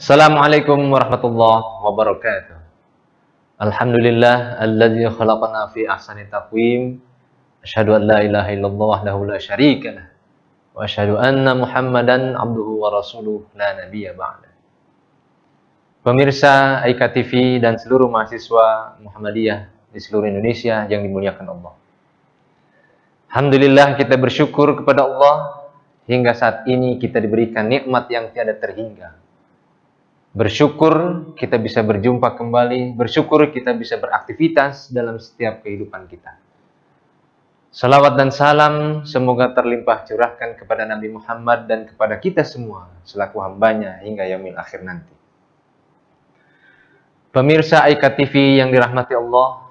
Assalamualaikum warahmatullahi wabarakatuh. Alhamdulillah alladzi khalaqana fi ahsani taqwim. Asyhadu an la ilaha illallah wahdahu la syarika lah. Wa asyhadu anna Muhammadan abduhu wa rasuluh la nabiyya ba'da. Pemirsa AIKA TV dan seluruh mahasiswa Muhammadiyah di seluruh Indonesia yang dimuliakan Allah. Alhamdulillah kita bersyukur kepada Allah hingga saat ini kita diberikan nikmat yang tiada terhingga. Bersyukur kita bisa berjumpa kembali, bersyukur kita bisa beraktivitas dalam setiap kehidupan kita. Salawat dan salam semoga terlimpah curahkan kepada Nabi Muhammad dan kepada kita semua selaku hambanya hingga yaumil akhir nanti. Pemirsa AIKA TV yang dirahmati Allah,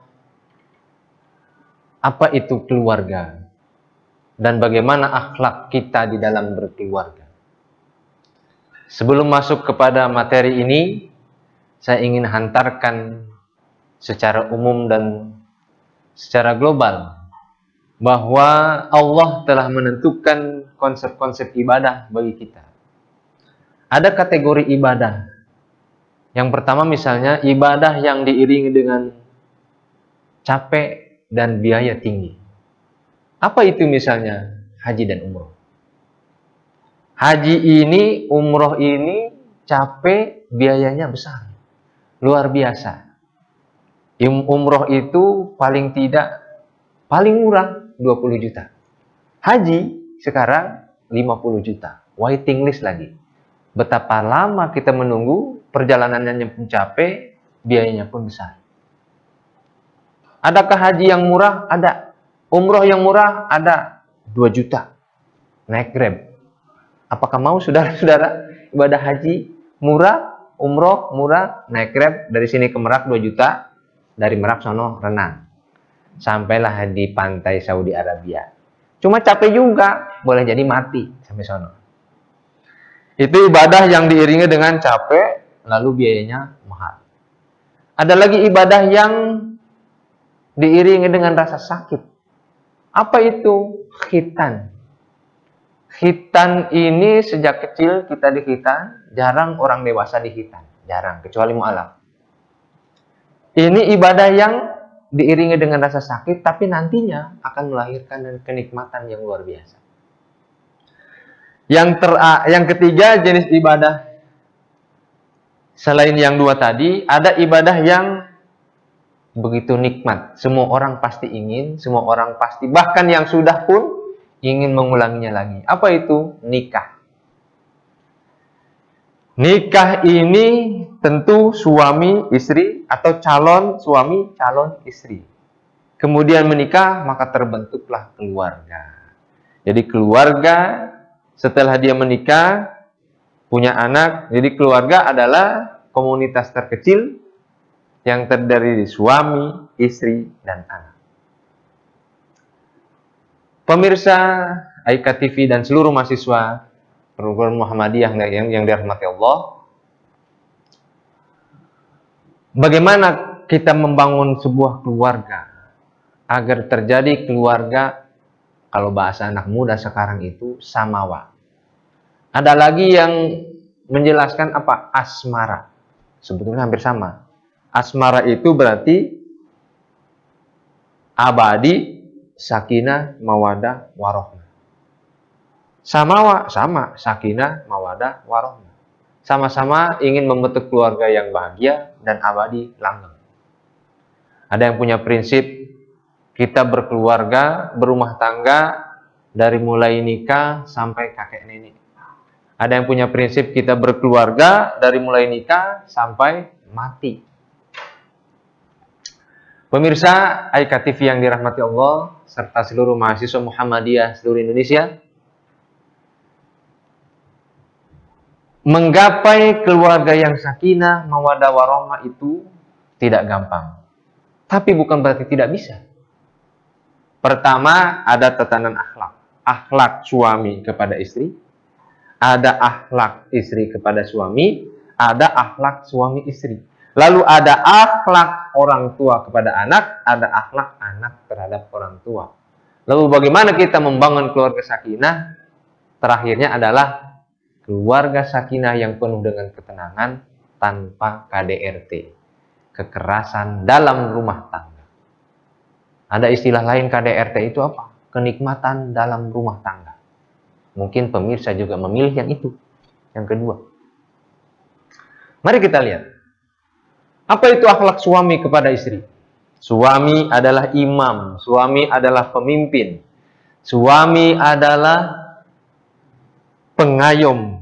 apa itu keluarga? Dan bagaimana akhlak kita di dalam berkeluarga? Sebelum masuk kepada materi ini, saya ingin hantarkan secara umum dan secara global bahwa Allah telah menentukan konsep-konsep ibadah bagi kita. Ada kategori ibadah. Yang pertama misalnya ibadah yang diiringi dengan capek dan biaya tinggi. Apa itu misalnya? Haji dan umroh. Haji ini, umroh ini capek, biayanya besar. Luar biasa. Umroh itu paling murah 20 juta. Haji sekarang 50 juta. Waiting list lagi. Betapa lama kita menunggu, perjalanannya pun capek, biayanya pun besar. Adakah haji yang murah? Ada. Umroh yang murah? Ada. 2 juta. Naik Grab. Apakah mau saudara-saudara ibadah haji murah, umroh murah, naik Grab dari sini ke Merak 2 juta, dari Merak sono renang. Sampailah di pantai Saudi Arabia. Cuma capek juga, boleh jadi mati sampai sono. Itu ibadah yang diiringi dengan capek, lalu biayanya mahal. Ada lagi ibadah yang diiringi dengan rasa sakit. Apa itu? Khitan. Khitan ini sejak kecil kita dikhitan, jarang orang dewasa dikhitan, jarang, kecuali mu'alaf. Ini ibadah yang diiringi dengan rasa sakit, tapi nantinya akan melahirkan kenikmatan yang luar biasa. Yang ketiga jenis ibadah, selain yang dua tadi, ada ibadah yang begitu nikmat. Semua orang pasti ingin, semua orang pasti, bahkan yang sudah pun ingin mengulanginya lagi. Apa itu? Nikah. Nikah ini tentu suami istri atau calon suami calon istri. Kemudian menikah, maka terbentuklah keluarga. Jadi keluarga setelah dia menikah, punya anak, jadi keluarga adalah komunitas terkecil yang terdiri dari suami, istri, dan anak. Pemirsa AIKA TV dan seluruh mahasiswa program Muhammadiyah yang dirahmati Allah, bagaimana kita membangun sebuah keluarga agar terjadi keluarga, kalau bahasa anak muda sekarang itu samawa. Ada lagi yang menjelaskan apa? Asmara. Sebetulnya hampir sama. Asmara itu berarti abadi, sakinah, mawadah, warohmah. Samawa, sama, sakinah, mawadah, warohmah. Sama-sama ingin membentuk keluarga yang bahagia dan abadi langgeng. Ada yang punya prinsip, kita berkeluarga, berumah tangga, dari mulai nikah sampai kakek nenek. Ada yang punya prinsip, kita berkeluarga, dari mulai nikah sampai mati. Pemirsa AIKA TV yang dirahmati Allah, serta seluruh mahasiswa Muhammadiyah seluruh Indonesia, menggapai keluarga yang sakinah, mawadah, warohmah itu tidak gampang. Tapi bukan berarti tidak bisa. Pertama, ada tatanan akhlak. Akhlak suami kepada istri, ada akhlak istri kepada suami, ada akhlak suami istri. Lalu ada akhlak orang tua kepada anak, ada akhlak anak terhadap orang tua. Lalu bagaimana kita membangun keluarga sakinah? Terakhirnya adalah keluarga sakinah yang penuh dengan ketenangan tanpa KDRT, kekerasan dalam rumah tangga. Ada istilah lain KDRT itu apa? Kenikmatan dalam rumah tangga. Mungkin pemirsa juga memilih yang itu, yang kedua. Mari kita lihat. Apa itu akhlak suami kepada istri? Suami adalah imam, suami adalah pemimpin, suami adalah pengayom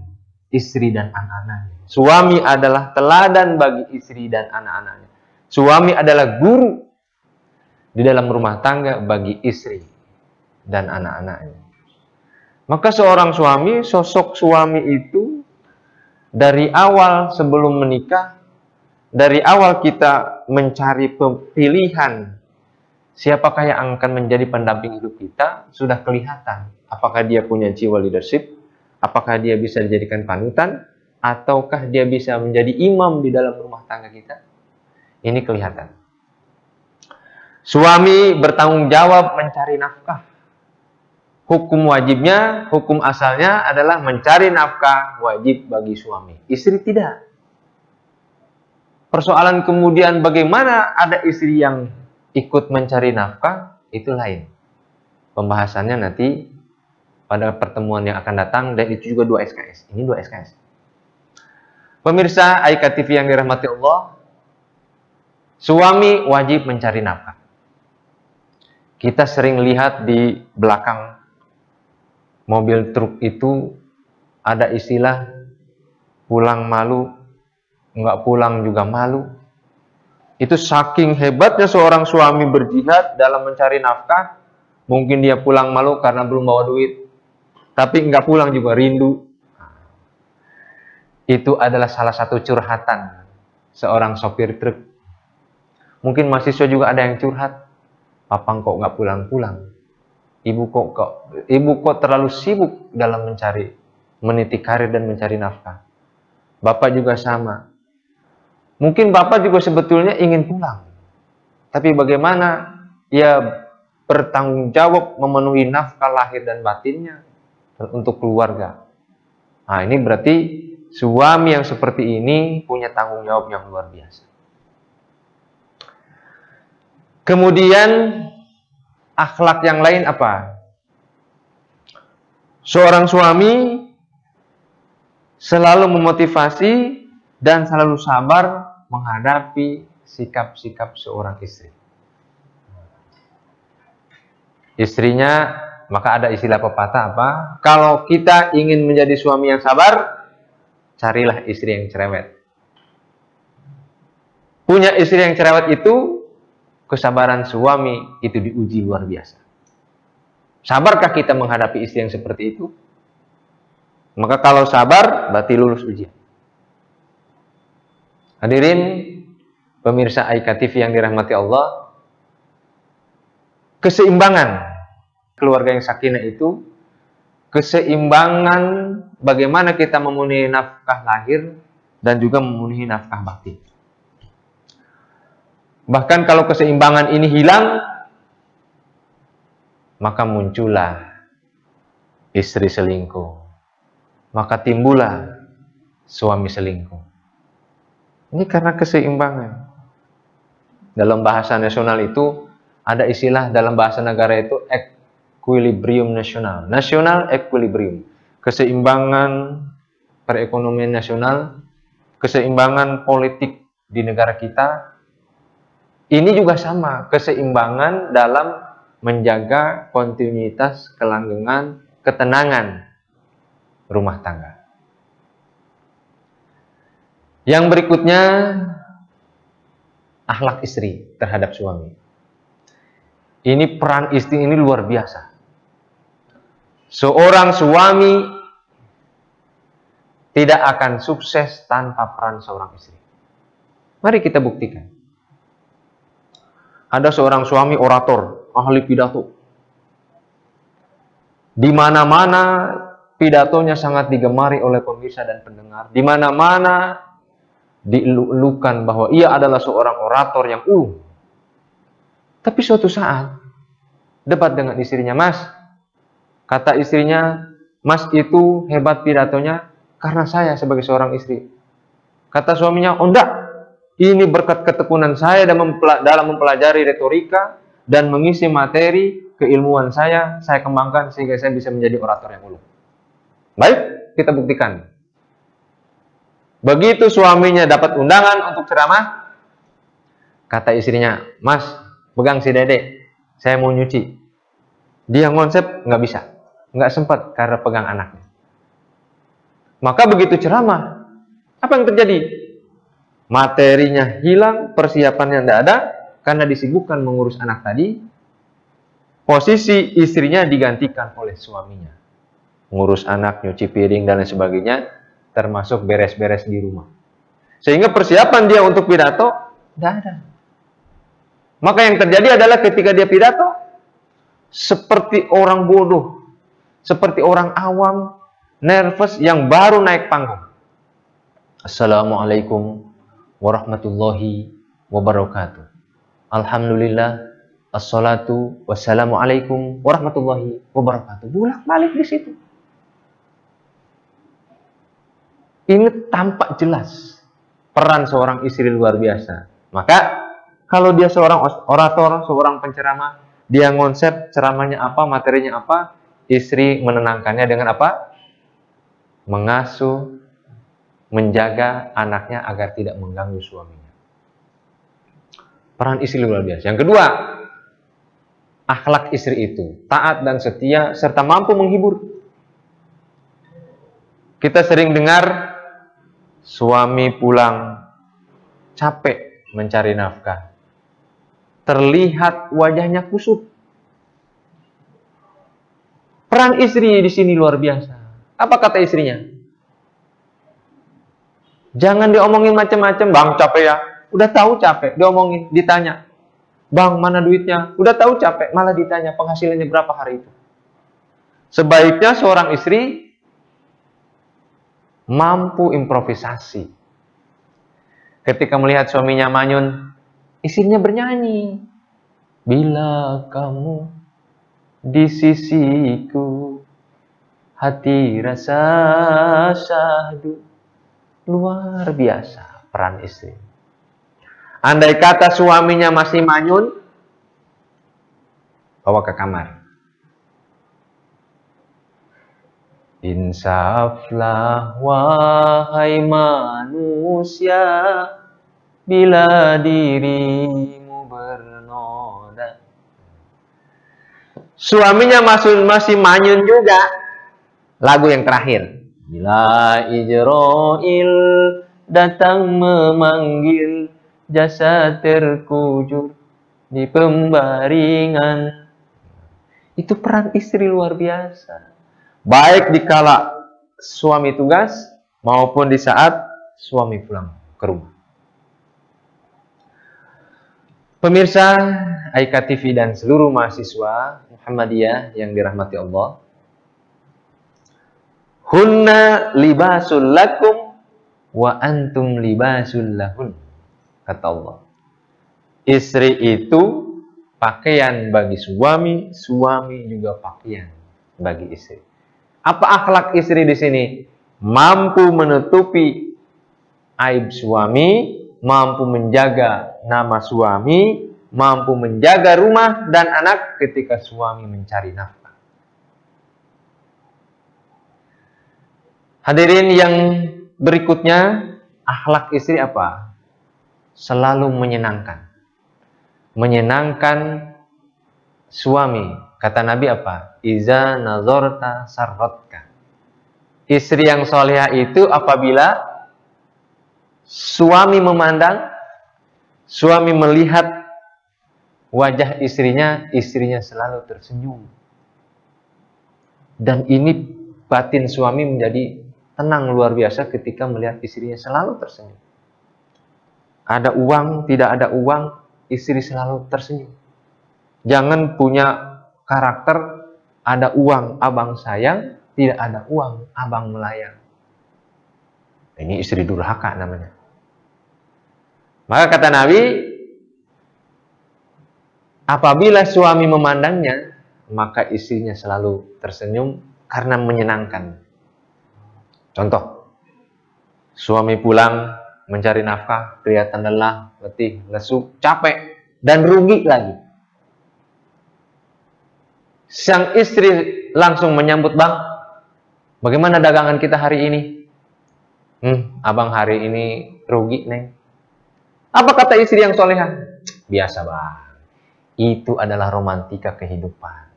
istri dan anak-anaknya. Suami adalah teladan bagi istri dan anak-anaknya. Suami adalah guru di dalam rumah tangga bagi istri dan anak-anaknya. Maka seorang suami, sosok suami itu dari awal sebelum menikah, dari awal kita mencari pilihan siapakah yang akan menjadi pendamping hidup kita, sudah kelihatan apakah dia punya jiwa leadership, apakah dia bisa dijadikan panutan, ataukah dia bisa menjadi imam di dalam rumah tangga kita. Ini kelihatan. Suami bertanggung jawab mencari nafkah. Hukum wajibnya, hukum asalnya adalah mencari nafkah wajib bagi suami. Istri tidak. Persoalan kemudian bagaimana ada istri yang ikut mencari nafkah, itu lain. Pembahasannya nanti pada pertemuan yang akan datang, dan itu juga 2 SKS. Ini 2 SKS. Pemirsa AIKA TV yang dirahmati Allah, suami wajib mencari nafkah. Kita sering lihat di belakang mobil truk itu ada istilah pulang malu, nggak pulang juga malu. Itu saking hebatnya seorang suami berjihad dalam mencari nafkah. Mungkin dia pulang malu karena belum bawa duit, tapi nggak pulang juga rindu. Itu adalah salah satu curhatan seorang sopir truk. Mungkin mahasiswa juga ada yang curhat, "Papang kok nggak pulang-pulang? Ibu kok terlalu sibuk dalam meniti karir dan mencari nafkah." Bapak juga sama. Mungkin bapak juga sebetulnya ingin pulang, tapi bagaimana ia bertanggung jawab memenuhi nafkah lahir dan batinnya untuk keluarga. Nah, ini berarti suami yang seperti ini punya tanggung jawab yang luar biasa. Kemudian akhlak yang lain apa? Seorang suami selalu memotivasi dan selalu sabar menghadapi sikap-sikap seorang istri. Istrinya, maka ada istilah pepatah apa? Kalau kita ingin menjadi suami yang sabar, carilah istri yang cerewet. Punya istri yang cerewet itu, kesabaran suami itu diuji luar biasa. Sabarkah kita menghadapi istri yang seperti itu? Maka kalau sabar, berarti lulus ujian. Hadirin pemirsa AIKA TV yang dirahmati Allah, keseimbangan keluarga yang sakinah itu, keseimbangan bagaimana kita memenuhi nafkah lahir dan juga memenuhi nafkah batin. Bahkan kalau keseimbangan ini hilang, maka muncullah istri selingkuh, maka timbullah suami selingkuh. Ini karena keseimbangan. Dalam bahasa nasional itu ada istilah, dalam bahasa negara itu equilibrium nasional. National equilibrium. Keseimbangan perekonomian nasional, keseimbangan politik di negara kita. Ini juga sama, keseimbangan dalam menjaga kontinuitas, kelanggengan, ketenangan rumah tangga. Yang berikutnya, akhlak istri terhadap suami. Ini peran istri ini luar biasa. Seorang suami tidak akan sukses tanpa peran seorang istri. Mari kita buktikan. Ada seorang suami orator, ahli pidato. Di mana-mana pidatonya sangat digemari oleh pemirsa dan pendengar. Di mana-mana dielulukan bahwa ia adalah seorang orator yang Tapi suatu saat debat dengan istrinya, "Mas," kata istrinya, "Mas itu hebat pidatonya, karena saya sebagai seorang istri. Kata suaminya, oh enggak, ini berkat ketekunan saya dalam mempelajari retorika dan mengisi materi keilmuan saya kembangkan sehingga saya bisa menjadi orator yang ulung. Baik, kita buktikan. Begitu suaminya dapat undangan untuk ceramah, kata istrinya, Mas, pegang si Dede, saya mau nyuci. Dia ngonsep, nggak bisa. Nggak sempat karena pegang anaknya. Maka begitu ceramah, apa yang terjadi? Materinya hilang, persiapannya tidak ada, karena disibukkan mengurus anak tadi, posisi istrinya digantikan oleh suaminya. Ngurus anak, nyuci piring, dan lain sebagainya, termasuk beres-beres di rumah. Sehingga persiapan dia untuk pidato, tidak ada. Maka yang terjadi adalah ketika dia pidato, seperti orang bodoh, seperti orang awam, nervous yang baru naik panggung. Assalamualaikum warahmatullahi wabarakatuh. Alhamdulillah, assalatu wassalamualaikum warahmatullahi wabarakatuh. Bolak-balik di situ. Ini tampak jelas peran seorang istri luar biasa. Maka kalau dia seorang orator, seorang penceramah, dia ngonsep ceramahnya apa, materinya apa, istri menenangkannya dengan apa? Mengasuh, menjaga anaknya agar tidak mengganggu suaminya. Peran istri luar biasa. Yang kedua, akhlak istri itu taat dan setia serta mampu menghibur. Kita sering dengar suami pulang capek mencari nafkah, terlihat wajahnya kusut. Peran istri di sini luar biasa. Apa kata istrinya? Jangan diomongin macam-macam, Bang capek ya. Udah tahu capek, diomongin, ditanya. Bang, mana duitnya? Udah tahu capek, malah ditanya penghasilannya berapa hari itu. Sebaiknya seorang istri mampu improvisasi. Ketika melihat suaminya manyun, istrinya bernyanyi. Bila kamu di sisiku, hati rasa syahdu. Luar biasa peran istri. Andai kata suaminya masih manyun, bawa ke kamar. Insaflah wahai manusia, bila dirimu bernoda. Suaminya masih manyun juga. Lagu yang terakhir. Bila Ijrail datang memanggil, jasad terkujur di pembaringan. Itu peran istri luar biasa. Baik dikala suami tugas maupun di saat suami pulang ke rumah. Pemirsa Aika TV dan seluruh mahasiswa Muhammadiyah yang dirahmati Allah. Hunna libasul lakum wa antum libasul lahun. Kata Allah. Istri itu pakaian bagi suami, suami juga pakaian bagi istri. Apa akhlak istri di sini? Mampu menutupi aib suami, mampu menjaga nama suami, mampu menjaga rumah dan anak ketika suami mencari nafkah. Hadirin yang berikutnya, akhlak istri apa? Selalu menyenangkan. Menyenangkan suami. Kata Nabi apa? Iza nazorta sarrotka. Istri yang solehah itu apabila suami memandang, suami melihat wajah istrinya, istrinya selalu tersenyum. Dan ini batin suami menjadi tenang luar biasa ketika melihat istrinya selalu tersenyum. Ada uang, tidak ada uang, istri selalu tersenyum. Jangan punya karakter ada uang, abang sayang, tidak ada uang, abang melayang. Ini istri durhaka namanya. Maka kata Nabi, apabila suami memandangnya, maka istrinya selalu tersenyum karena menyenangkan. Contoh, Suami pulang mencari nafkah, kelihatan lelah, letih, lesu, capek, dan rugi lagi. Sang istri langsung menyambut, "Bang, bagaimana dagangan kita hari ini?" "Abang hari ini rugi, Neng." Apa kata istri yang solehah? "Biasa, Bang. Itu adalah romantika kehidupan.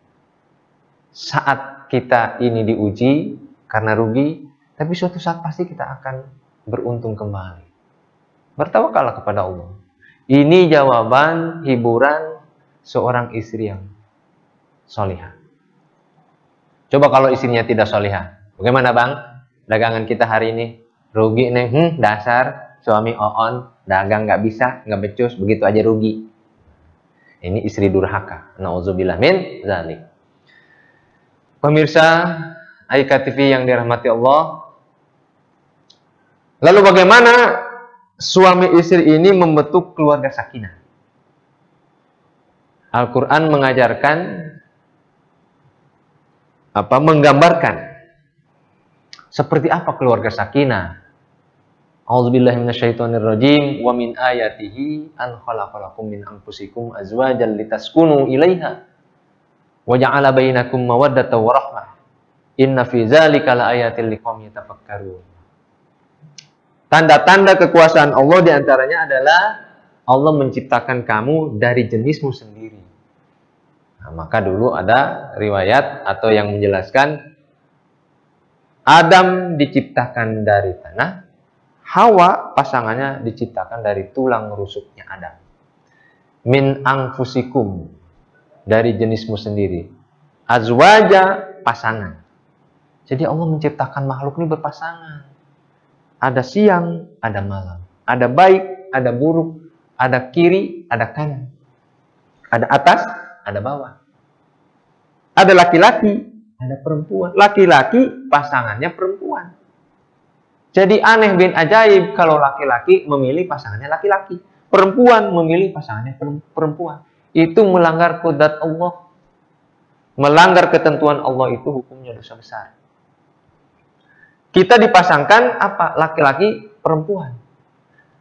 Saat kita ini diuji karena rugi, tapi suatu saat pasti kita akan beruntung kembali. Bertawakallah kepada Allah." Ini jawaban hiburan seorang istri yang solihah. Coba kalau istrinya tidak solihah, bagaimana, Bang? Dagangan kita hari ini rugi, Neng. Dasar suami oon, dagang nggak bisa, nggak becus, begitu aja rugi. Ini istri durhaka. Nauzubillah min dzalik. Pemirsa Aika TV yang dirahmati Allah. Lalu bagaimana suami istri ini membentuk keluarga sakinah? Al-Quran mengajarkan, menggambarkan seperti apa keluarga sakinah. A'udzubillahi minasyaitonirrajim. Wa min ayatihi an khalaqalakum min anfusikum azwajan litaskunu ilaiha wa ja'ala bainakum mawaddatan wa rahmah. Inna fi dzalika laayatil liqaumin yatafakkarun. Tanda-tanda kekuasaan Allah diantaranya adalah Allah menciptakan kamu dari jenismu sendiri. Nah, maka dulu ada riwayat atau yang menjelaskan Adam diciptakan dari tanah, Hawa pasangannya diciptakan dari tulang rusuknya Adam. Min anfusikum, dari jenismu sendiri. Azwaja, pasangan. Jadi Allah menciptakan makhluk ini berpasangan. Ada siang, ada malam. Ada baik, ada buruk. Ada kiri, ada kanan. Ada atas, ada bawah. Ada laki-laki, ada perempuan. Laki-laki, pasangannya perempuan. Jadi aneh bin ajaib kalau laki-laki memilih pasangannya laki-laki. Perempuan memilih pasangannya perempuan. Itu melanggar kodrat Allah. Melanggar ketentuan Allah itu hukumnya dosa besar. Kita dipasangkan apa? Laki-laki, perempuan.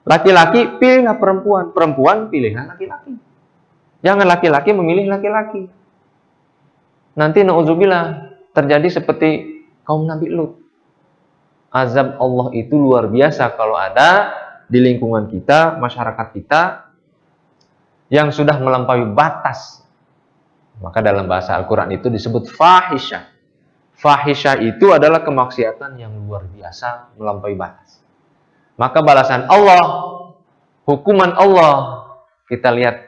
Laki-laki pilihlah perempuan. Perempuan pilihlah laki-laki. Jangan laki-laki memilih laki-laki. Nanti na'udzubillah terjadi seperti kaum Nabi Lut. Azab Allah itu luar biasa kalau ada di lingkungan kita, masyarakat kita yang sudah melampaui batas. Maka dalam bahasa Al-Quran itu disebut fahisyah. Fahisyah itu adalah kemaksiatan yang luar biasa, melampaui batas. Maka balasan Allah, hukuman Allah, kita lihat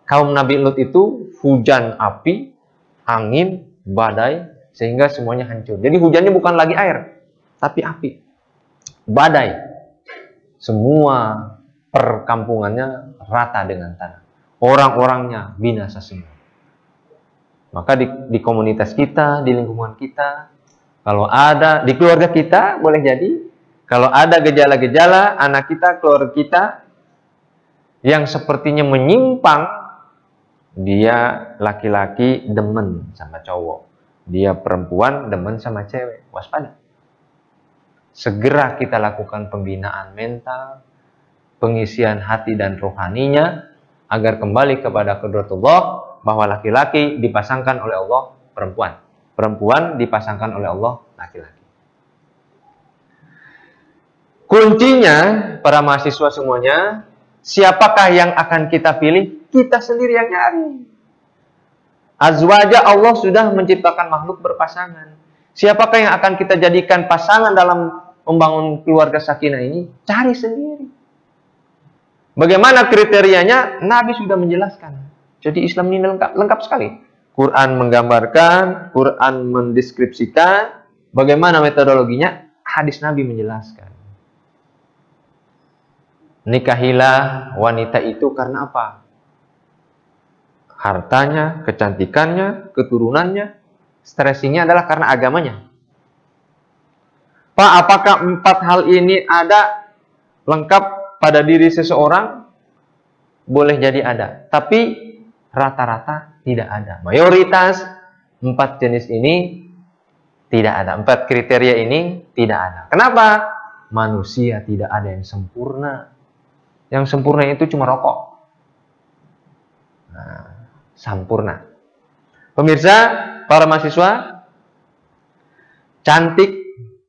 kaum Nabi Lut itu hujan api, angin, badai, sehingga semuanya hancur. Jadi hujannya bukan lagi air, tapi api, badai. Semua perkampungannya rata dengan tanah. Orang-orangnya binasa semua. Maka di komunitas kita, di lingkungan kita, kalau ada, di keluarga kita, boleh jadi, kalau ada gejala-gejala, anak kita, keluarga kita, yang sepertinya menyimpang, dia laki-laki demen sama cowok, dia perempuan demen sama cewek, waspada. Segera kita lakukan pembinaan mental, pengisian hati dan rohaninya, agar kembali kepada qudratullah, bahwa laki-laki dipasangkan oleh Allah perempuan, perempuan dipasangkan oleh Allah laki-laki. Kuncinya, para mahasiswa semuanya, siapakah yang akan kita pilih? Kita sendiri yang nyari. Azwaja, Allah sudah menciptakan makhluk berpasangan. Siapakah yang akan kita jadikan pasangan dalam membangun keluarga sakinah ini? Cari sendiri. Bagaimana kriterianya? Nabi sudah menjelaskan. Jadi Islam ini lengkap sekali. Quran menggambarkan, Quran mendeskripsikan, bagaimana metodologinya, hadis Nabi menjelaskan. Nikahilah wanita itu karena apa? Hartanya, kecantikannya, keturunannya. Stressingnya adalah karena agamanya. Pak, apakah 4 hal ini ada lengkap pada diri seseorang? Boleh jadi ada, tapi rata-rata tidak ada. Mayoritas 4 jenis ini tidak ada. 4 kriteria ini tidak ada. Kenapa? manusia tidak ada yang sempurna. Yang sempurna itu cuma rokok. Nah, sempurna. Pemirsa, para mahasiswa, cantik,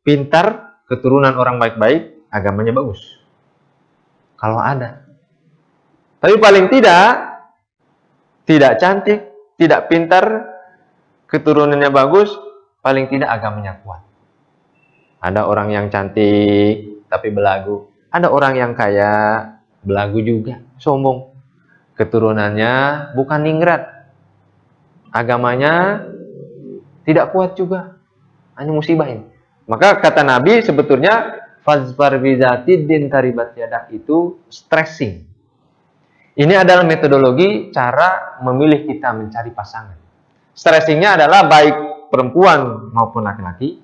pintar, keturunan orang baik-baik, agamanya bagus. Kalau ada. Tapi paling tidak cantik, tidak pintar, keturunannya bagus, paling tidak agamanya kuat. Ada orang yang cantik, tapi belagu. Ada orang yang kaya, belagu juga, sombong. Keturunannya bukan ningrat. Agamanya tidak kuat juga. Hanya musibah ini. Maka kata Nabi sebetulnya fazfar bizatid din taribat yadak itu stressing. Ini adalah metodologi cara memilih kita mencari pasangan. Stressingnya adalah baik perempuan maupun laki-laki,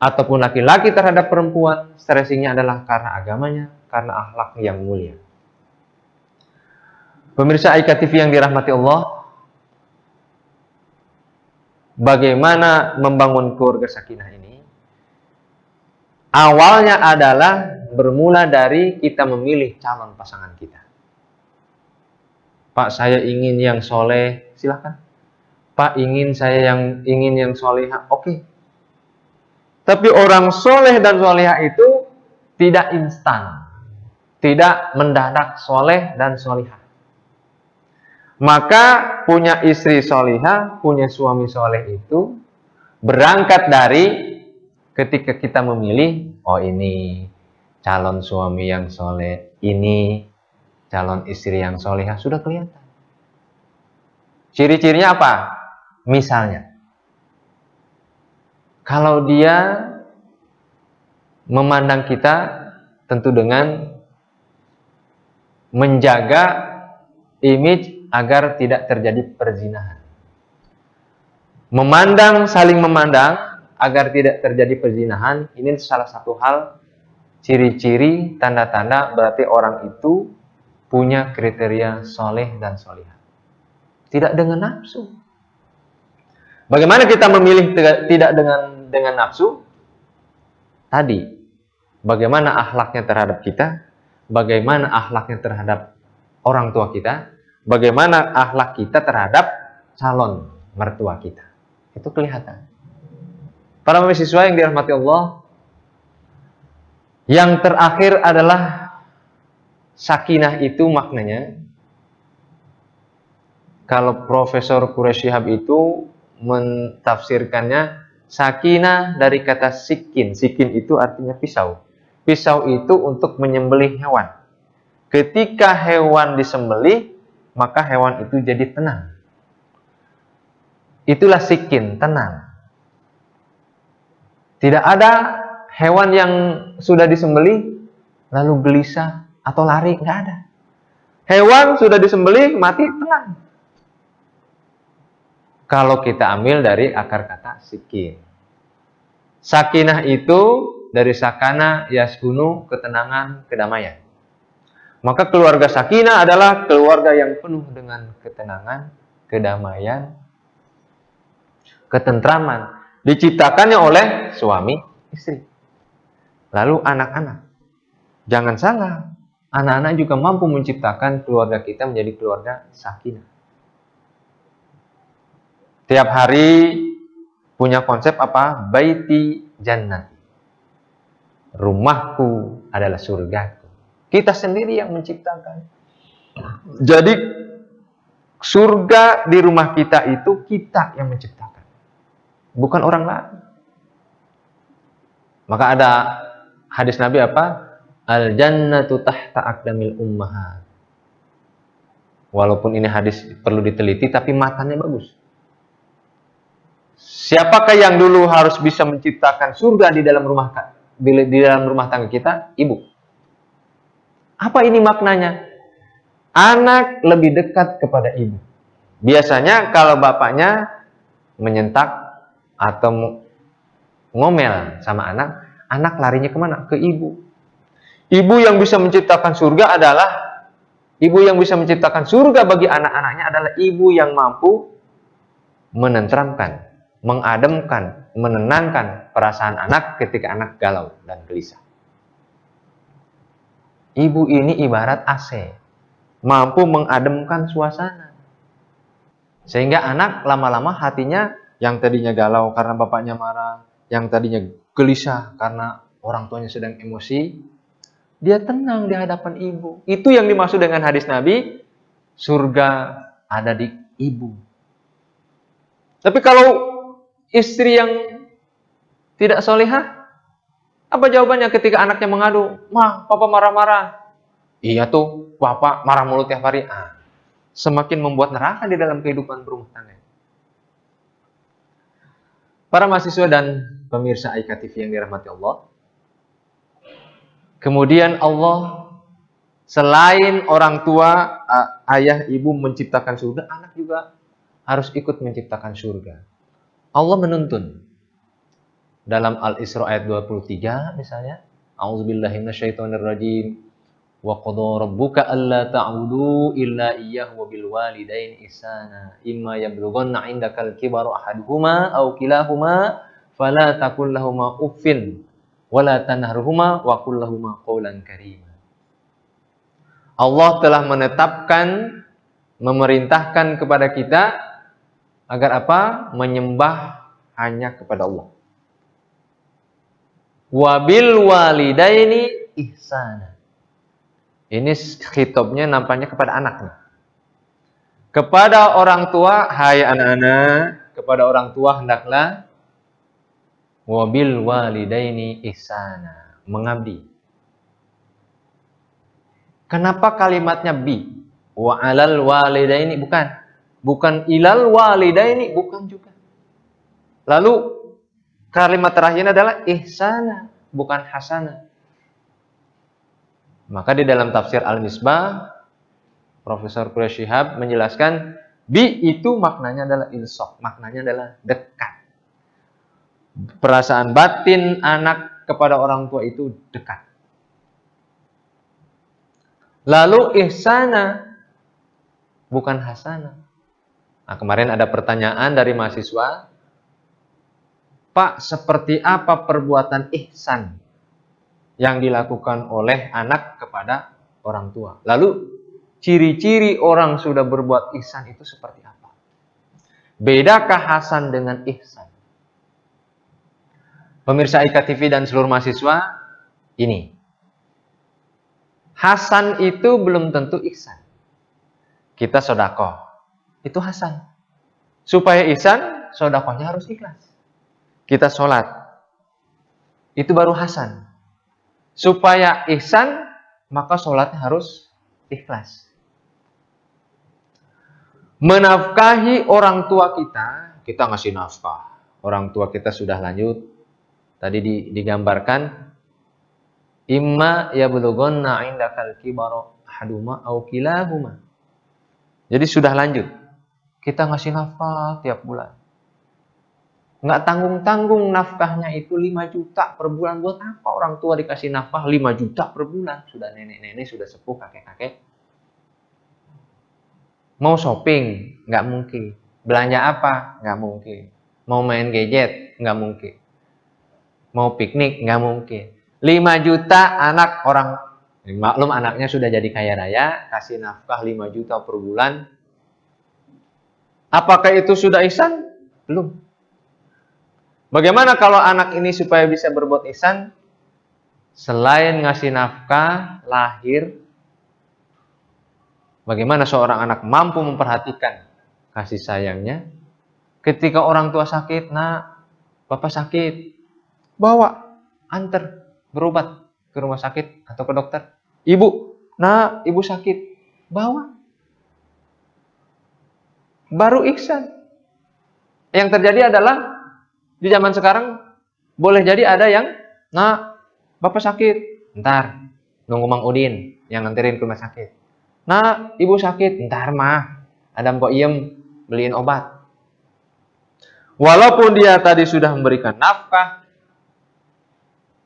ataupun laki-laki terhadap perempuan, stressingnya adalah karena agamanya, karena akhlak yang mulia. Pemirsa Aika TV yang dirahmati Allah, bagaimana membangun keluarga sakinah ini? Awalnya adalah bermula dari kita memilih calon pasangan kita. Pak, saya ingin yang soleh, silahkan. Pak, saya ingin yang solehah, oke. Tapi orang soleh dan solehah itu tidak instan, tidak mendadak soleh dan solehah. Maka punya istri solehah, punya suami soleh itu berangkat dari ketika kita memilih, oh ini calon suami yang soleh, ini calon istri yang solehah, sudah kelihatan. Ciri-cirinya apa? Misalnya, kalau dia memandang kita tentu dengan menjaga image agar tidak terjadi perzinahan. Saling memandang agar tidak terjadi perzinahan, ini salah satu hal, ciri-ciri, tanda-tanda berarti orang itu punya kriteria soleh dan solihah. Tidak dengan nafsu. Bagaimana kita memilih tidak dengan nafsu? Tadi, bagaimana akhlaknya terhadap kita, bagaimana akhlaknya terhadap orang tua kita, bagaimana akhlak kita terhadap calon mertua kita. Itu kelihatan. Para mahasiswa yang dirahmati Allah, yang terakhir adalah sakinah itu maknanya, kalau Profesor Quraish Shihab itu mentafsirkannya, sakinah dari kata sikin. Sikin itu artinya pisau. Pisau itu untuk menyembelih hewan. Ketika hewan disembelih, maka hewan itu jadi tenang. Itulah sikin, tenang. Tidak ada hewan yang sudah disembelih lalu gelisah atau lari, nggak ada. Hewan sudah disembelih, mati, tenang. Kalau kita ambil dari akar kata sikin. Sakinah itu dari sakana yaskunu, ketenangan, kedamaian. Maka keluarga sakinah adalah keluarga yang penuh dengan ketenangan, kedamaian, ketentraman. Diciptakannya oleh suami, istri. Lalu anak-anak. Jangan salah, anak-anak juga mampu menciptakan keluarga kita menjadi keluarga sakinah. Tiap hari punya konsep apa? Baiti jannati. Rumahku adalah surgaku. Kita sendiri yang menciptakan. Jadi surga di rumah kita itu kita yang menciptakan. Bukan orang lain. Maka ada hadis Nabi apa? Al-jannatu tahta aqdamil ummahat. Walaupun ini hadis perlu diteliti, tapi matanya bagus. Siapakah yang dulu harus bisa menciptakan surga di dalam rumah tangga kita? Ibu. Apa ini maknanya? Anak lebih dekat kepada ibu. Biasanya kalau bapaknya menyentak atau ngomel sama anak, anak larinya kemana? Ke ibu. Ibu yang bisa menciptakan surga adalah ibu yang bisa menciptakan surga bagi anak-anaknya adalah ibu yang mampu menenteramkan, mengademkan, menenangkan perasaan anak ketika anak galau dan gelisah. Ibu ini ibarat AC, mampu mengademkan suasana. Sehingga anak lama-lama hatinya yang tadinya galau karena bapaknya marah, yang tadinya gelisah karena orang tuanya sedang emosi, dia tenang di hadapan ibu. Itu yang dimaksud dengan hadis Nabi, surga ada di ibu. Tapi kalau istri yang tidak solehah, apa jawabannya ketika anaknya mengadu? "Mah, papa marah-marah." "Iya tuh, papa marah mulu tiap hari." Semakin membuat neraka di dalam kehidupan berumah tangga. Para mahasiswa dan pemirsa Aika TV yang dirahmati Allah. Kemudian Allah, selain orang tua, ayah, ibu menciptakan surga, anak juga harus ikut menciptakan surga. Allah menuntun. Dalam Al-Isra ayat 23 misalnya, A'udzubillahi minasyaitonirrajim. Wa qadha rabbuka alla ta'budu illa iyyahu wa bil walidaini ihsana imma yablughanna 'indakal kibara ahaduhuma aw kilahuma fala taqul lahumu uffin wa la tanharhuma wa qul lahumu qawlan karima. Allah telah menetapkan, memerintahkan kepada kita agar apa? Menyembah hanya kepada Allah. Wa bil walidaini ihsana. Ini khitabnya nampaknya kepada anaknya. Kepada orang tua, hai anak-anak, kepada orang tua hendaklah wabil walidaini ihsana, mengabdi. Kenapa kalimatnya bi? Wa alal walidaini, bukan ilal walidaini, bukan juga. Lalu kalimat terakhirnya adalah ihsana, bukan hasana. Maka di dalam tafsir Al-Misbah, Profesor Quraish Shihab menjelaskan, bi itu maknanya adalah insaf, maknanya adalah dekat. Perasaan batin anak kepada orang tua itu dekat. Lalu ihsana, bukan hasana. Nah, kemarin ada pertanyaan dari mahasiswa, Pak, seperti apa perbuatan ihsan yang dilakukan oleh anak kepada orang tua? Lalu ciri-ciri orang sudah berbuat ihsan itu seperti apa? Bedakah hasan dengan ihsan? Pemirsa Aika TV dan seluruh mahasiswa, ini hasan itu belum tentu ihsan. Kita sedekah, itu hasan. Supaya ihsan, sedekahnya harus ikhlas. Kita sholat, itu baru hasan. Supaya ihsan, maka sholatnya harus ikhlas. Menafkahi orang tua kita ngasih nafkah. Orang tua kita sudah lanjut. Tadi digambarkan, imma yablughanna 'indakal kibara ahaduhuma aw kilahuma. Jadi sudah lanjut. Kita ngasih nafkah tiap bulan. Nggak tanggung-tanggung nafkahnya itu 5 juta per bulan. Buat apa orang tua dikasih nafkah 5 juta per bulan? Sudah nenek-nenek, sudah sepuh, kakek-kakek. Mau shopping? Nggak mungkin. Belanja apa? Nggak mungkin. Mau main gadget? Nggak mungkin. Mau piknik? Nggak mungkin. 5 juta anak orang, maklum anaknya sudah jadi kaya raya, kasih nafkah 5 juta per bulan. Apakah itu sudah ihsan? Belum. Bagaimana kalau anak ini supaya bisa berbuat ihsan? Selain ngasih nafkah, lahir, bagaimana seorang anak mampu memperhatikan kasih sayangnya? Ketika orang tua sakit, nak, bapak sakit, bawa, antar, berobat ke rumah sakit atau ke dokter. Ibu, nak, ibu sakit, bawa. Baru ihsan. Yang terjadi adalah di zaman sekarang boleh jadi ada yang, nah, bapak sakit, ntar nunggu Mang Udin yang nganterin ke rumah sakit. Nah, ibu sakit, ntar mah ada Mbok Iem beliin obat. Walaupun dia tadi sudah memberikan nafkah,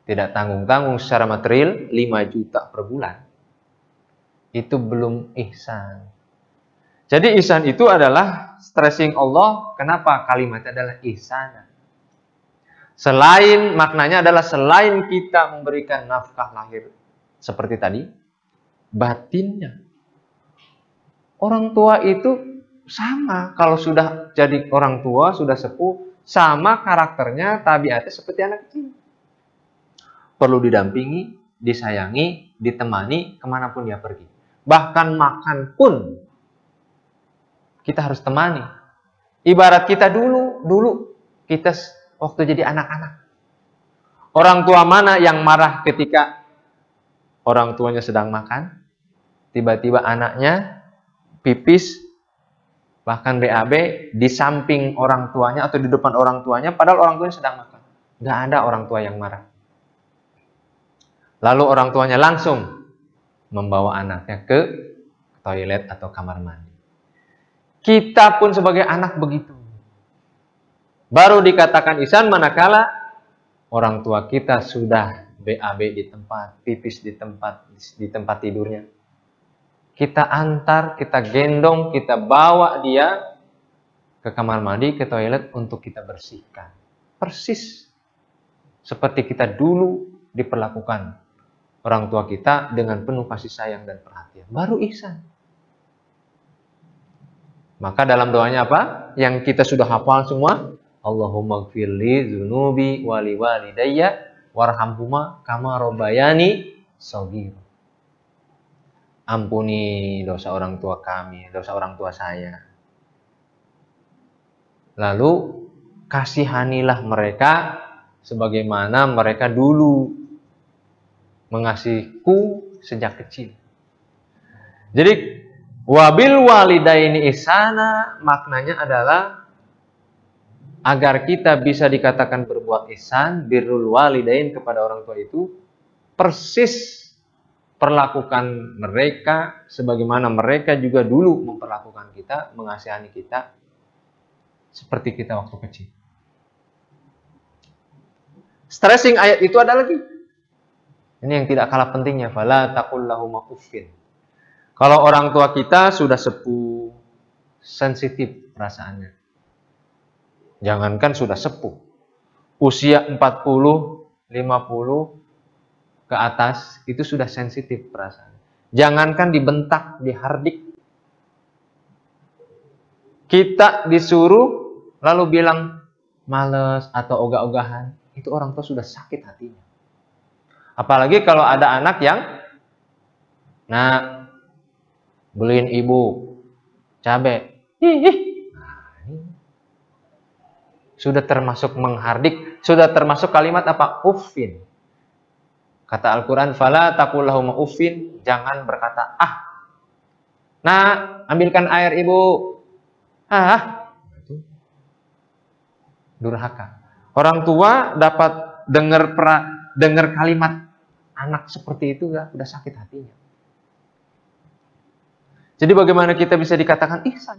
tidak tanggung-tanggung secara material 5 juta per bulan, itu belum ihsan. Jadi ihsan itu adalah stressing Allah. Kenapa kalimatnya adalah ihsan? Selain maknanya adalah selain kita memberikan nafkah lahir seperti tadi, batinnya. Orang tua itu sama, kalau sudah jadi orang tua, sudah sepuh, sama karakternya, tabiatnya seperti anak kecil. Perlu didampingi, disayangi, ditemani kemanapun dia pergi. Bahkan makan pun kita harus temani. Ibarat kita dulu kita waktu jadi anak-anak. Orang tua mana yang marah ketika orang tuanya sedang makan? Tiba-tiba anaknya pipis, bahkan BAB di samping orang tuanya atau di depan orang tuanya, padahal orang tuanya sedang makan. Nggak ada orang tua yang marah. Lalu orang tuanya langsung membawa anaknya ke toilet atau kamar mandi. Kita pun sebagai anak begitu. Baru dikatakan ihsan manakala orang tua kita sudah BAB di tempat, pipis di tempat tidurnya. Kita antar, kita gendong, kita bawa dia ke kamar mandi, ke toilet untuk kita bersihkan. Persis seperti kita dulu diperlakukan orang tua kita dengan penuh kasih sayang dan perhatian. Baru ihsan. Maka dalam doanya apa? Yang kita sudah hafal semua. Allahumma gfirli dzunubi wali walidayya warhamhuma kama rabbayani shaghira. Ampuni dosa orang tua kami, dosa orang tua saya. Lalu kasihanilah mereka sebagaimana mereka dulu mengasihiku sejak kecil. Jadi wabil walidaini ihsana maknanya adalah agar kita bisa dikatakan berbuat ihsan, birrul walidain kepada orang tua itu persis perlakukan mereka sebagaimana mereka juga dulu memperlakukan kita, mengasihani kita seperti kita waktu kecil. Stressing ayat itu ada lagi. Ini yang tidak kalah pentingnya. Fala taqul lahuma uffin. Kalau orang tua kita sudah sepuh, sensitif perasaannya. Jangankan sudah sepuh. Usia 40, 50 ke atas, itu sudah sensitif perasaan. Jangankan dibentak, dihardik. Kita disuruh, lalu bilang males atau ogah-ogahan. Itu orang tua sudah sakit hatinya. Apalagi kalau ada anak yang, nah, beliin ibu cabai. Sudah termasuk menghardik, sudah termasuk kalimat apa? Uffin. Kata Al-Quran, fala taqul lahum uffin, jangan berkata ah. Nah, ambilkan air ibu. Ah. Itu durhaka. Orang tua dapat dengar kalimat anak seperti itu ya, udah sakit hatinya. Jadi bagaimana kita bisa dikatakan ihsan?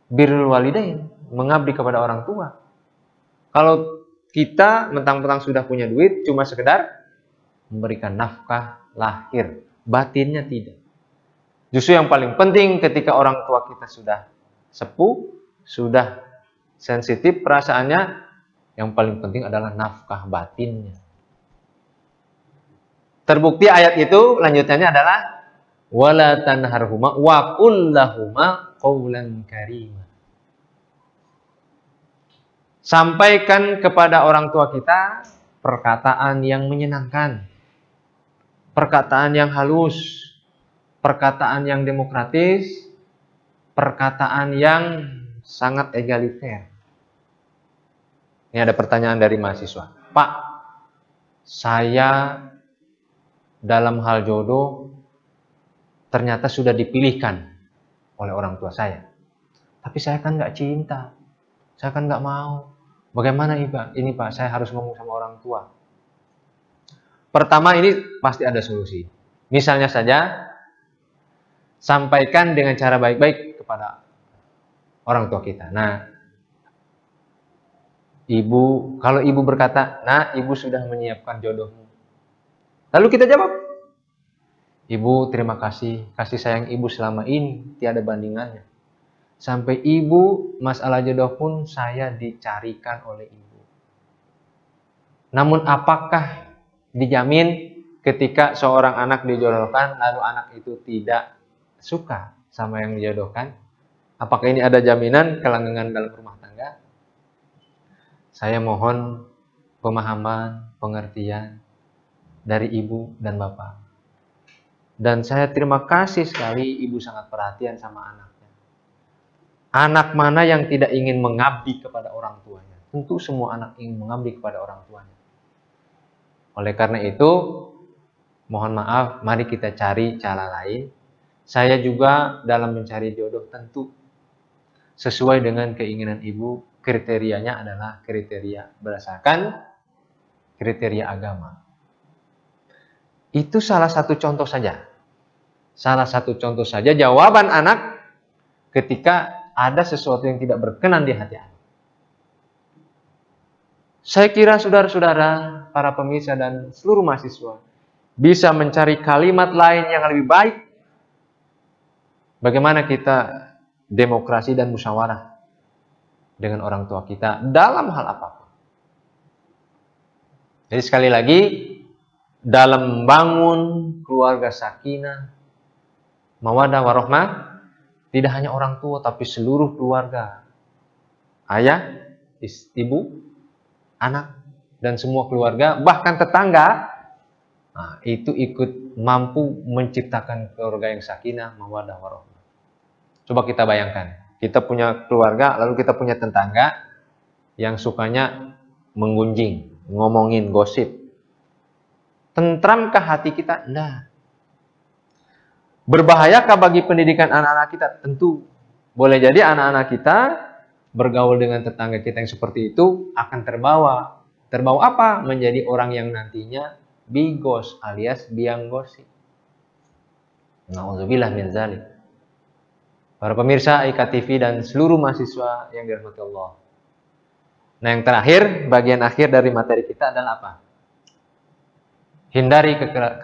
Birrul walidain, mengabdi kepada orang tua. Kalau kita mentang-mentang sudah punya duit, cuma sekedar memberikan nafkah lahir, batinnya tidak. Justru yang paling penting ketika orang tua kita sudah sepuh, sudah sensitif perasaannya, yang paling penting adalah nafkah batinnya. Terbukti ayat itu lanjutannya adalah wala tanharhuma wa qul lahuma qaulan karima. Sampaikan kepada orang tua kita perkataan yang menyenangkan, perkataan yang halus, perkataan yang demokratis, perkataan yang sangat egaliter. Ini ada pertanyaan dari mahasiswa. Pak, saya dalam hal jodoh ternyata sudah dipilihkan oleh orang tua saya. Tapi saya kan nggak cinta. Saya kan nggak mau. Bagaimana ini Pak? Saya harus ngomong sama orang tua. Pertama, ini pasti ada solusi. Misalnya saja, sampaikan dengan cara baik-baik kepada orang tua kita. Nah, kalau ibu berkata, nah ibu sudah menyiapkan jodohmu. Lalu kita jawab, ibu terima kasih sayang ibu selama ini tiada bandingannya. Sampai ibu masalah jodoh pun saya dicarikan oleh ibu. Namun apakah dijamin ketika seorang anak dijodohkan lalu anak itu tidak suka sama yang dijodohkan, apakah ini ada jaminan kelanggengan dalam rumah tangga? Saya mohon pemahaman, pengertian dari ibu dan bapak. Dan saya terima kasih sekali ibu sangat perhatian sama anaknya. Anak mana yang tidak ingin mengabdi kepada orang tuanya? Tentu semua anak ingin mengabdi kepada orang tuanya. Oleh karena itu, mohon maaf, mari kita cari cara lain. Saya juga dalam mencari jodoh tentu sesuai dengan keinginan ibu, kriterianya adalah kriteria berdasarkan kriteria agama. Itu salah satu contoh saja. Salah satu contoh saja jawaban anak ketika ada sesuatu yang tidak berkenan di hati anak. Saya kira saudara-saudara, para pemirsa dan seluruh mahasiswa bisa mencari kalimat lain yang lebih baik. Bagaimana kita demokrasi dan musyawarah dengan orang tua kita dalam hal apapun. Jadi sekali lagi, dalam membangun keluarga sakinah, mawaddah warahmah, tidak hanya orang tua tapi seluruh keluarga. Ayah, ibu, anak, dan semua keluarga, bahkan tetangga, nah, itu ikut mampu menciptakan keluarga yang sakinah, mawaddah warahmah. Coba kita bayangkan, kita punya keluarga, lalu kita punya tetangga yang sukanya menggunjing, ngomongin gosip. Tentramkah hati kita? Nah. Berbahayakah bagi pendidikan anak-anak kita? Tentu. Boleh jadi anak-anak kita bergaul dengan tetangga kita yang seperti itu akan terbawa. Terbawa apa? Menjadi orang yang nantinya bigos alias biang gosip. Na'udzubillah min dzalik. Para pemirsa IKTV dan seluruh mahasiswa yang dirahmati Allah. Nah, yang terakhir, bagian akhir dari materi kita adalah apa? Hindari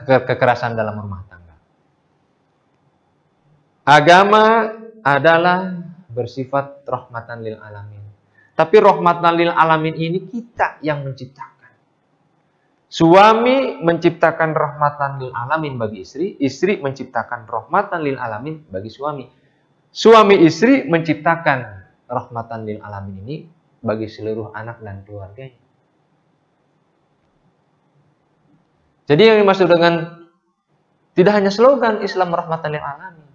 kekerasan dalam rumah tangga. Agama adalah bersifat rahmatan lil alamin. Tapi rahmatan lil alamin ini kita yang menciptakan. Suami menciptakan rahmatan lil alamin bagi istri, istri menciptakan rahmatan lil alamin bagi suami. Suami istri menciptakan rahmatan lil alamin ini bagi seluruh anak dan keluarganya. Jadi yang dimaksud dengan tidak hanya slogan Islam rahmatan lil alamin.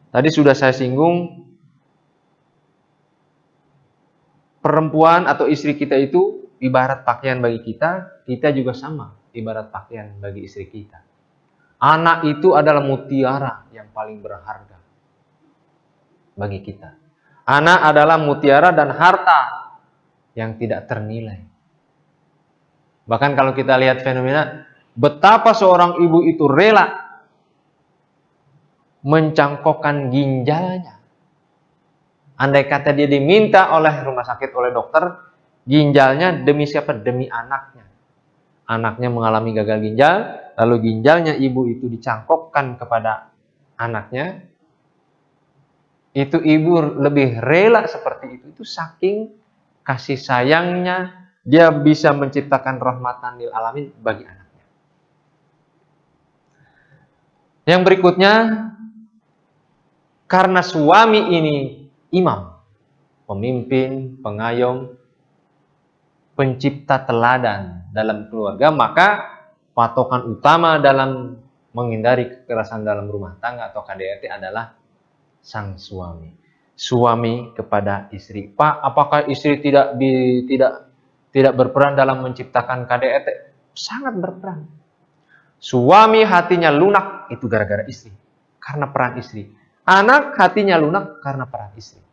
Tadi sudah saya singgung, perempuan atau istri kita itu ibarat pakaian bagi kita, kita juga sama, ibarat pakaian bagi istri kita. Anak itu adalah mutiara yang paling berharga bagi kita. Anak adalah mutiara dan harta yang tidak ternilai. Bahkan kalau kita lihat fenomena, betapa seorang ibu itu rela mencangkokkan ginjalnya. Andai kata dia diminta oleh rumah sakit, oleh dokter, ginjalnya demi siapa? Demi anaknya. Anaknya mengalami gagal ginjal, lalu ginjalnya ibu itu dicangkokkan kepada anaknya. Itu ibu lebih rela seperti itu. Itu saking kasih sayangnya, dia bisa menciptakan rahmatan lil alamin bagi anaknya. Yang berikutnya, karena suami ini imam, pemimpin, pengayom, pencipta teladan dalam keluarga, maka patokan utama dalam menghindari kekerasan dalam rumah tangga atau KDRT adalah sang suami. Suami kepada istri. Pak, apakah istri tidak berperan dalam menciptakan KDRT? Sangat berperan. Suami hatinya lunak itu gara-gara istri, karena peran istri. Anak hatinya lunak karena peran istri.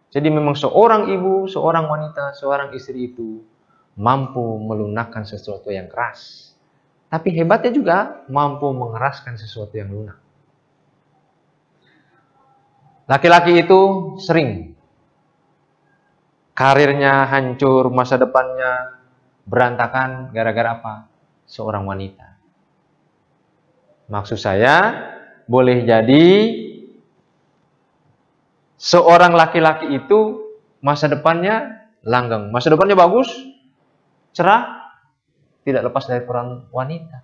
Jadi memang seorang ibu, seorang wanita, seorang istri itu mampu melunakkan sesuatu yang keras. Tapi hebatnya juga mampu mengeraskan sesuatu yang lunak. Laki-laki itu sering karirnya hancur, masa depannya berantakan gara-gara apa? Seorang wanita. Maksud saya, boleh jadi seorang laki-laki itu masa depannya langgeng, masa depannya bagus, cerah, tidak lepas dari peran wanita.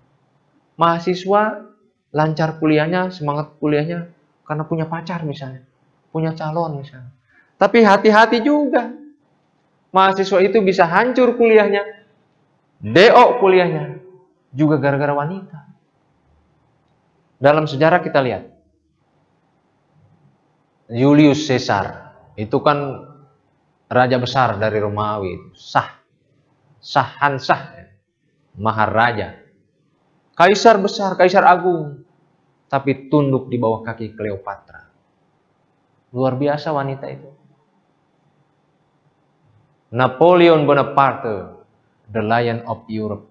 Mahasiswa lancar kuliahnya, semangat kuliahnya karena punya pacar misalnya, punya calon misalnya. Tapi hati-hati juga. Mahasiswa itu bisa hancur kuliahnya, DO kuliahnya, juga gara-gara wanita. Dalam sejarah kita lihat, Julius Caesar, itu kan raja besar dari Romawi, Hansah, maharaja. Kaisar besar, kaisar agung, tapi tunduk di bawah kaki Cleopatra. Luar biasa wanita itu. Napoleon Bonaparte, the Lion of Europe,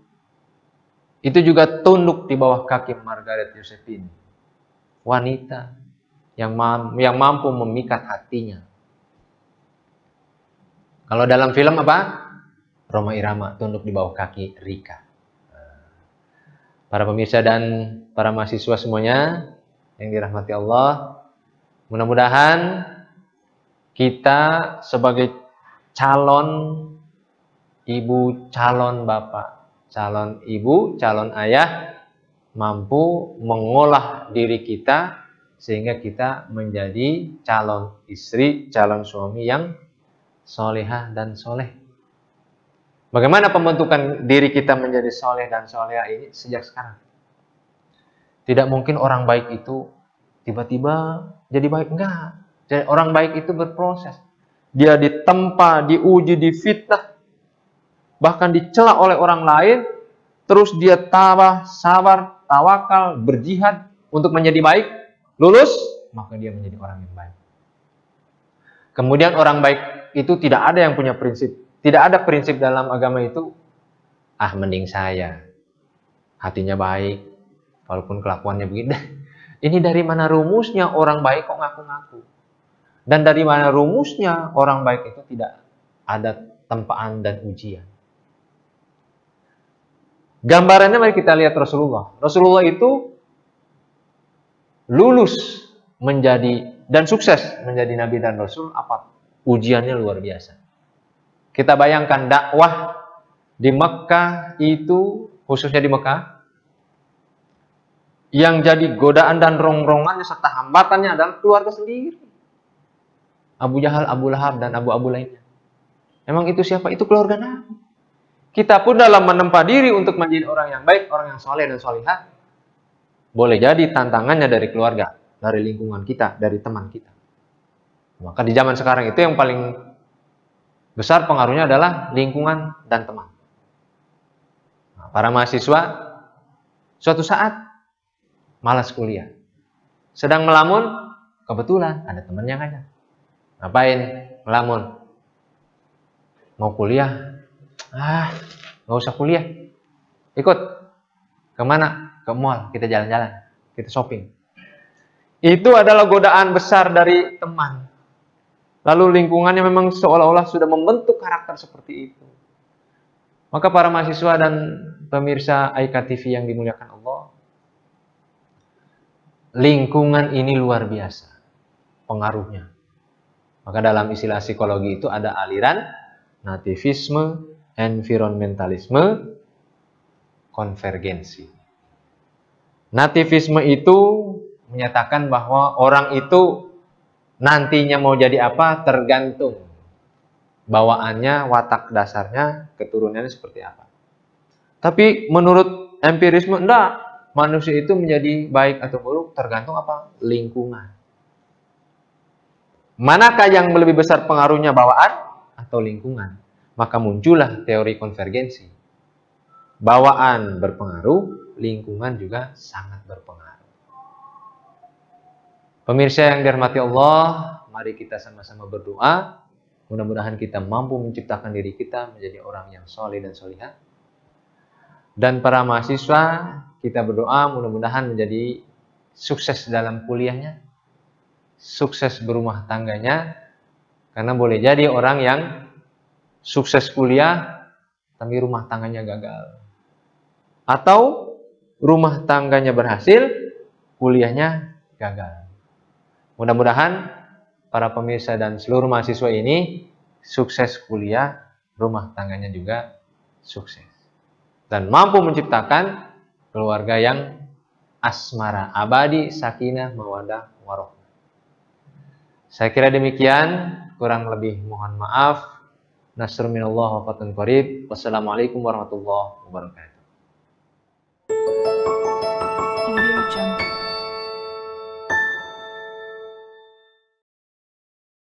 itu juga tunduk di bawah kaki Margaret Josephine, wanita yang mampu memikat hatinya. Kalau dalam film apa? Rhoma Irama tunduk di bawah kaki Rika. Para pemirsa dan para mahasiswa semuanya yang dirahmati Allah, mudah-mudahan kita sebagai calon ibu, calon bapak, calon ibu, calon ayah mampu mengolah diri kita sehingga kita menjadi calon istri, calon suami yang solehah dan soleh. Bagaimana pembentukan diri kita menjadi soleh dan solehah ini sejak sekarang? Tidak mungkin orang baik itu tiba-tiba jadi baik. Enggak. Jadi orang baik itu berproses. Dia ditempa, diuji, difitnah, bahkan dicela oleh orang lain, terus dia tabah, sabar, tawakal, berjihad untuk menjadi baik, lulus, maka dia menjadi orang yang baik. Kemudian orang baik itu tidak ada yang punya prinsip. Tidak ada prinsip dalam agama itu, mending saya, hatinya baik, walaupun kelakuannya begini. Ini dari mana rumusnya orang baik kok ngaku-ngaku? Dan dari mana rumusnya orang baik itu tidak ada tempaan dan ujian? Gambarannya mari kita lihat Rasulullah. Rasulullah itu lulus menjadi dan sukses menjadi Nabi dan Rasul. Apa? Ujiannya luar biasa. Kita bayangkan dakwah di Mekah itu, khususnya di Mekah, yang jadi godaan dan rongrongannya serta hambatannya adalah keluarga sendiri. Abu Jahal, Abu Lahab, dan Abu lainnya. Memang itu siapa? Itu keluarga Nabi. Kita pun dalam menempa diri untuk menjadi orang yang baik, orang yang soleh dan solihah, boleh jadi tantangannya dari keluarga, dari lingkungan kita, dari teman kita. Maka di zaman sekarang itu yang paling besar pengaruhnya adalah lingkungan dan teman. Nah, para mahasiswa suatu saat malas kuliah, sedang melamun, kebetulan ada temannya ngajak. Ngapain? Melamun. Mau kuliah? Nggak usah kuliah. Ikut. Kemana? Ke mall. Kita jalan-jalan. Kita shopping. Itu adalah godaan besar dari teman. Lalu lingkungannya memang seolah-olah sudah membentuk karakter seperti itu. Maka para mahasiswa dan pemirsa AIKA TV yang dimuliakan Allah, lingkungan ini luar biasa pengaruhnya. Maka dalam istilah psikologi itu ada aliran nativisme, environmentalisme, konvergensi. Nativisme itu menyatakan bahwa orang itu nantinya mau jadi apa tergantung bawaannya, watak dasarnya, keturunannya seperti apa. Tapi menurut empirisme, enggak. Manusia itu menjadi baik atau buruk tergantung apa? Lingkungan. Manakah yang lebih besar pengaruhnya, bawaan atau lingkungan? Maka muncullah teori konvergensi. Bawaan berpengaruh, lingkungan juga sangat berpengaruh. Pemirsa yang dirahmati Allah, mari kita sama-sama berdoa. Mudah-mudahan kita mampu menciptakan diri kita menjadi orang yang soleh dan solihah. Dan para mahasiswa, kita berdoa mudah-mudahan menjadi sukses dalam kuliahnya, sukses berumah tangganya, karena boleh jadi orang yang sukses kuliah, tapi rumah tangganya gagal. Atau rumah tangganya berhasil, kuliahnya gagal. Mudah-mudahan para pemirsa dan seluruh mahasiswa ini sukses kuliah, rumah tangganya juga sukses. dan mampu menciptakan keluarga yang asmara, abadi, sakinah, mawaddah, warahmah. Saya kira demikian, kurang lebih mohon maaf. Nasrun minallah wa fatun qarib. Wassalamualaikum warahmatullahi wabarakatuh.